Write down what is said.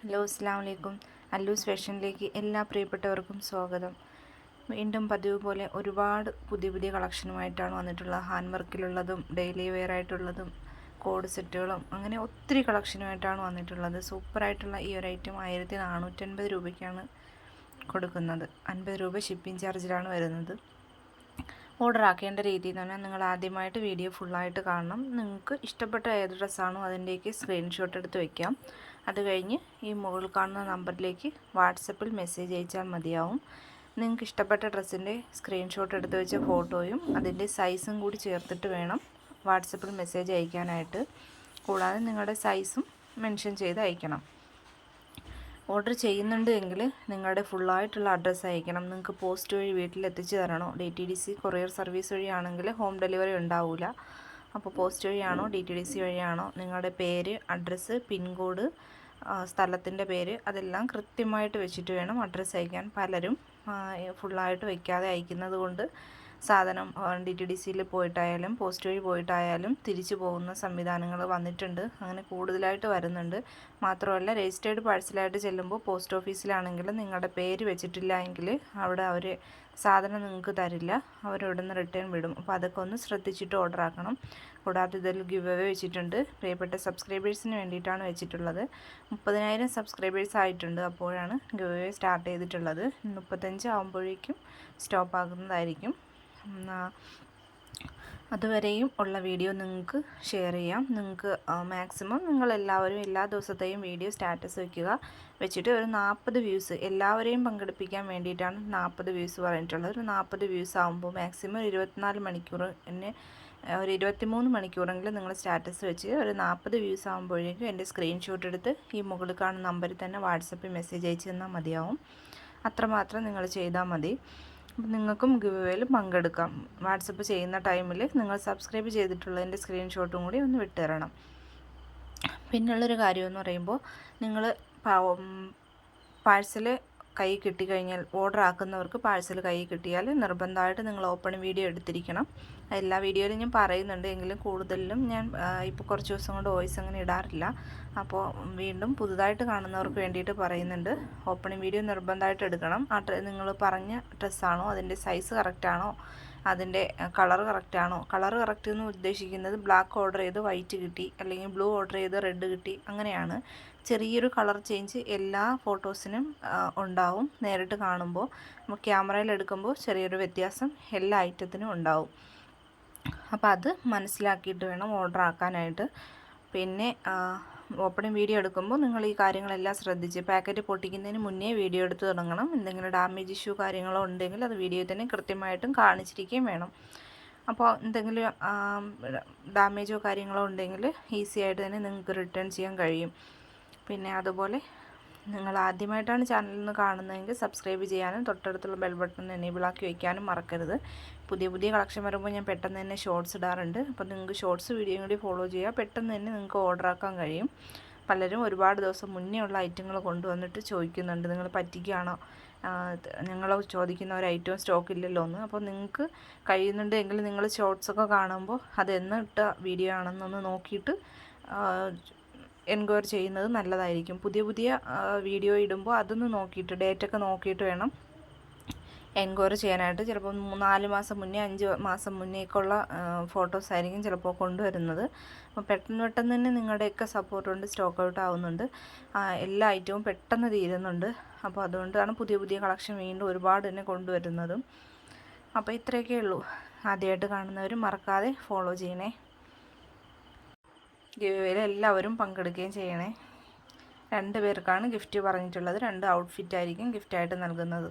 Hello, അസ്സലാമു അലൈക്കും. അല്ലൂസ് ഫാഷനിലേക്ക് എല്ലാ പ്രിയപ്പെട്ടവർക്കും സ്വാഗതം. വീണ്ടും പതിവ് പോലെ ഒരുപാട് പുതിയ കളക്ഷനുമായിട്ടാണ് വന്നിട്ടുള്ളത്. ഹാൻഡ് വർക്കിലുള്ളതും ഡെയിലി വെയർ ആയിട്ടുള്ളതും കോഡ് സെറ്റുകളും അങ്ങനെ ഒത്തിരി കളക്ഷനുമായിട്ടാണ് വന്നിട്ടുള്ളത്. സൂപ്പറായിട്ടുള്ള ഈ ഒരു ഐറ്റം 1450 രൂപയ്ക്കാണ് കൊടുക്കുന്നത്. 50 രൂപ ഷിപ്പിംഗ് ചാർജിലാണ് വരുന്നത്. ഓർഡർ ആക്കേണ്ട രീതി എന്ന് പറഞ്ഞാൽ നിങ്ങൾ ആദ്യമായിട്ട് വീഡിയോ ഫുള്ളായിട്ട് കാണണം. നിങ്ങൾക്ക് ഇഷ്ടപ്പെട്ട ഏത് ഡ്രസ്സാണോ അതിൻ്റെയൊക്കെ സ്ക്രീൻഷോട്ട് എടുത്ത് വയ്ക്കാം. അത് കഴിഞ്ഞ് ഈ മുകളിൽ കാണുന്ന നമ്പറിലേക്ക് വാട്സപ്പിൽ മെസ്സേജ് അയച്ചാൽ മതിയാവും. നിങ്ങൾക്ക് ഇഷ്ടപ്പെട്ട ഡ്രസ്സിൻ്റെ സ്ക്രീൻഷോട്ട് എടുത്ത് വെച്ച ഫോട്ടോയും അതിൻ്റെ സൈസും കൂടി ചേർത്തിട്ട് വേണം വാട്സപ്പിൽ മെസ്സേജ് അയക്കാനായിട്ട്. കൂടാതെ നിങ്ങളുടെ സൈസും മെൻഷൻ ചെയ്ത് അയക്കണം. ഓർഡർ ചെയ്യുന്നുണ്ട് എങ്കിൽ നിങ്ങളുടെ ഫുള്ളായിട്ടുള്ള അഡ്രസ്സ് അയക്കണം. നിങ്ങൾക്ക് പോസ്റ്റ് വഴി വീട്ടിലെത്തിച്ച് തരണോ? DTDC കൊറിയർ സർവീസ് വഴിയാണെങ്കിൽ ഹോം ഡെലിവറി ഉണ്ടാവില്ല. അപ്പോൾ പോസ്റ്റ് വഴിയാണോ DTDC വഴിയാണോ നിങ്ങളുടെ പേര്, അഡ്രസ്സ്, പിൻകോഡ്, സ്ഥലത്തിൻ്റെ പേര് അതെല്ലാം കൃത്യമായിട്ട് വെച്ചിട്ട് വേണം അഡ്രസ്സ് അയക്കാൻ. പലരും ഫുള്ളായിട്ട് വയ്ക്കാതെ അയക്കുന്നത് കൊണ്ട് സാധനം DTDCയിൽ പോയിട്ടായാലും പോസ്റ്റ് വഴി പോയിട്ടായാലും തിരിച്ചു പോകുന്ന സംവിധാനങ്ങൾ വന്നിട്ടുണ്ട്. അങ്ങനെ കൂടുതലായിട്ട് വരുന്നുണ്ട്. മാത്രമല്ല രജിസ്റ്റേർഡ് പാഴ്സലായിട്ട് ചെല്ലുമ്പോൾ പോസ്റ്റ് ഓഫീസിലാണെങ്കിൽ നിങ്ങളുടെ പേര് വെച്ചിട്ടില്ല എങ്കിൽ അവിടെ അവർ സാധനം നിങ്ങൾക്ക് തരില്ല. അവരവിടെ നിന്ന് റിട്ടേൺ വിടും. അപ്പോൾ അതൊക്കെ ഒന്ന് ശ്രദ്ധിച്ചിട്ട് ഓർഡർ ആക്കണം. കൂടാതെ ഇതിൽ ഗിവ് അവേ വെച്ചിട്ടുണ്ട്. പ്രിയപ്പെട്ട സബ്സ്ക്രൈബേഴ്സിന് വേണ്ടിയിട്ടാണ് വെച്ചിട്ടുള്ളത്. 30,000 സബ്സ്ക്രൈബേഴ്സ് ആയിട്ടുണ്ട്. അപ്പോഴാണ് ഗിവ് അവേ സ്റ്റാർട്ട് ചെയ്തിട്ടുള്ളത്. 35 ആകുമ്പോഴേക്കും സ്റ്റോപ്പ് ആകുന്നതായിരിക്കും. അതുവരെയും ഉള്ള വീഡിയോ നിങ്ങൾക്ക് ഷെയർ ചെയ്യാം. നിങ്ങൾക്ക് മാക്സിമം നിങ്ങളെല്ലാവരും എല്ലാ ദിവസത്തെയും വീഡിയോ സ്റ്റാറ്റസ് വയ്ക്കുക. വെച്ചിട്ട് ഒരു 40 വ്യൂസ് എല്ലാവരെയും പങ്കെടുപ്പിക്കാൻ വേണ്ടിയിട്ടാണ് 40 വ്യൂസ് പറഞ്ഞിട്ടുള്ളത്. ഒരു 40 വ്യൂസ് ആകുമ്പോൾ മാക്സിമം 24 മണിക്കൂർ എന്നെ ഒരു 23 മണിക്കൂറെങ്കിലും നിങ്ങൾ സ്റ്റാറ്റസ് വെച്ച് ഒരു 40 വ്യൂസ് ആകുമ്പോഴേക്കും എൻ്റെ സ്ക്രീൻഷോട്ട് എടുത്ത് ഈ മുകളിൽ കാണുന്ന നമ്പറിൽ തന്നെ വാട്സപ്പിൽ മെസ്സേജ് അയച്ച് തന്നാൽ മതിയാവും. അത്രമാത്രം നിങ്ങൾ ചെയ്താൽ മതി. അപ്പോൾ നിങ്ങൾക്കും ഗിവ് അവേയിൽ പങ്കെടുക്കാം. വാട്സപ്പ് ചെയ്യുന്ന ടൈമിൽ നിങ്ങൾ സബ്സ്ക്രൈബ് ചെയ്തിട്ടുള്ളതിൻ്റെ സ്ക്രീൻഷോട്ടും കൂടി ഒന്ന് വിട്ടുതരണം. പിന്നുള്ളൊരു കാര്യമെന്ന് പറയുമ്പോൾ നിങ്ങൾ പാഴ്സൽ കൈ കിട്ടിക്കഴിഞ്ഞാൽ ഓർഡർ ആക്കുന്നവർക്ക് പാഴ്സൽ കൈ കിട്ടിയാൽ നിർബന്ധമായിട്ട് നിങ്ങൾ ഓപ്പൺ വീഡിയോ എടുത്തിരിക്കണം. എല്ലാ വീഡിയോയിലും ഞാൻ പറയുന്നുണ്ട്, എങ്കിലും കൂടുതലും ഞാൻ ഇപ്പോൾ കുറച്ച് ദിവസം കൊണ്ട് വോയിസ് അങ്ങനെ ഇടാറില്ല. അപ്പോൾ വീണ്ടും പുതുതായിട്ട് കാണുന്നവർക്ക് വേണ്ടിയിട്ട് പറയുന്നുണ്ട്. ഓപ്പണിംഗ് വീഡിയോ നിർബന്ധമായിട്ട് എടുക്കണം. നിങ്ങൾ പറഞ്ഞ ഡ്രസ്സാണോ, അതിൻ്റെ സൈസ് കറക്റ്റാണോ, അതിൻ്റെ കളർ കറക്റ്റാണോ. കളർ കറക്റ്റ് എന്ന് ഉദ്ദേശിക്കുന്നത് ബ്ലാക്ക് ഓർഡർ ചെയ്ത് വൈറ്റ് കിട്ടി, അല്ലെങ്കിൽ ബ്ലൂ ഓർഡർ ചെയ്ത് റെഡ് കിട്ടി, അങ്ങനെയാണ്. ചെറിയൊരു കളർ ചേഞ്ച് എല്ലാ ഫോട്ടോസിനും ഉണ്ടാവും. നേരിട്ട് കാണുമ്പോൾ ക്യാമറയിൽ എടുക്കുമ്പോൾ ചെറിയൊരു വ്യത്യാസം എല്ലാ ഐറ്റത്തിനും ഉണ്ടാവും. അപ്പോൾ അത് മനസ്സിലാക്കിയിട്ട് വേണം ഓർഡർ ആക്കാനായിട്ട്. പിന്നെ ഓപ്പണിംഗ് വീഡിയോ എടുക്കുമ്പോൾ നിങ്ങൾ ഈ കാര്യങ്ങളെല്ലാം ശ്രദ്ധിച്ച് പാക്കറ്റ് പൊട്ടിക്കുന്നതിന് മുന്നേ വീഡിയോ എടുത്ത് തുടങ്ങണം. എന്തെങ്കിലും ഡാമേജ് ഇഷ്യൂ കാര്യങ്ങളോ ഉണ്ടെങ്കിൽ അത് വീഡിയോയിൽ തന്നെ കൃത്യമായിട്ടും കാണിച്ചിരിക്കുകയും വേണം. അപ്പോൾ എന്തെങ്കിലും ഡാമേജോ കാര്യങ്ങളോ ഉണ്ടെങ്കിൽ ഈസി ആയിട്ട് തന്നെ നിങ്ങൾക്ക് റിട്ടേൺ ചെയ്യാൻ കഴിയും. പിന്നെ അതുപോലെ നിങ്ങൾ ആദ്യമായിട്ടാണ് ചാനലിൽ നിന്ന് കാണുന്നതെങ്കിൽ സബ്സ്ക്രൈബ് ചെയ്യാനും തൊട്ടടുത്തുള്ള ബെൽ ബട്ടൺ എനേബിൾ ആക്കി വയ്ക്കാനും മറക്കരുത്. പുതിയ കളക്ഷൻ വരുമ്പോൾ ഞാൻ പെട്ടെന്ന് തന്നെ ഷോർട്സ് ഇടാറുണ്ട്. അപ്പോൾ നിങ്ങൾക്ക് ഷോർട്സ് വീഡിയോയും കൂടി ഫോളോ ചെയ്യുക. പെട്ടെന്ന് തന്നെ നിങ്ങൾക്ക് ഓർഡർ ആക്കാൻ കഴിയും. പലരും ഒരുപാട് ദിവസം മുന്നേ ഉള്ള ഐറ്റങ്ങൾ കൊണ്ടുവന്നിട്ട് ചോദിക്കുന്നുണ്ട്, നിങ്ങൾ പറ്റിക്കുകയാണോ, ഞങ്ങൾ ചോദിക്കുന്ന ഒരു ഐറ്റവും സ്റ്റോക്ക് ഇല്ലല്ലോ എന്ന്. അപ്പോൾ നിങ്ങൾക്ക് കഴിയുന്നുണ്ടെങ്കിൽ നിങ്ങൾ ഷോർട്സൊക്കെ കാണുമ്പോൾ അത് എന്നിട്ട വീഡിയോ ആണെന്നൊന്ന് നോക്കിയിട്ട് എൻക്വയറി ചെയ്യുന്നത് നല്ലതായിരിക്കും. പുതിയ വീഡിയോ ഇടുമ്പോൾ അതൊന്ന് നോക്കിയിട്ട് ഡേറ്റൊക്കെ നോക്കിയിട്ട് വേണം എൻക്വയറി ചെയ്യാനായിട്ട്. ചിലപ്പോൾ 4 മാസം മുന്നേ 5 മാസം മുന്നേക്കുള്ള ഫോട്ടോസ് ആയിരിക്കും ചിലപ്പോൾ കൊണ്ടുവരുന്നത്. അപ്പോൾ പെട്ടെന്ന് തന്നെ നിങ്ങളുടെയൊക്കെ സപ്പോർട്ട് കൊണ്ട് സ്റ്റോക്ക് ഔട്ട് ആവുന്നുണ്ട്. എല്ലാ ഐറ്റവും പെട്ടെന്ന് തീരുന്നുണ്ട്. അപ്പോൾ അതുകൊണ്ടാണ് പുതിയ കളക്ഷൻ വീണ്ടും ഒരുപാട് തന്നെ കൊണ്ടുവരുന്നതും. അപ്പോൾ ഇത്രയൊക്കെ ഉള്ളൂ. ആദ്യമായിട്ട് കാണുന്നവർ മറക്കാതെ ഫോളോ ചെയ്യണേ. ഗിവ് അവേയിൽ എല്ലാവരും പങ്കെടുക്കുകയും ചെയ്യണേ. 2 പേർക്കാണ് ഗിഫ്റ്റ് പറഞ്ഞിട്ടുള്ളത്. 2 ഔട്ട്ഫിറ്റ് ആയിരിക്കും ഗിഫ്റ്റായിട്ട് നൽകുന്നത്.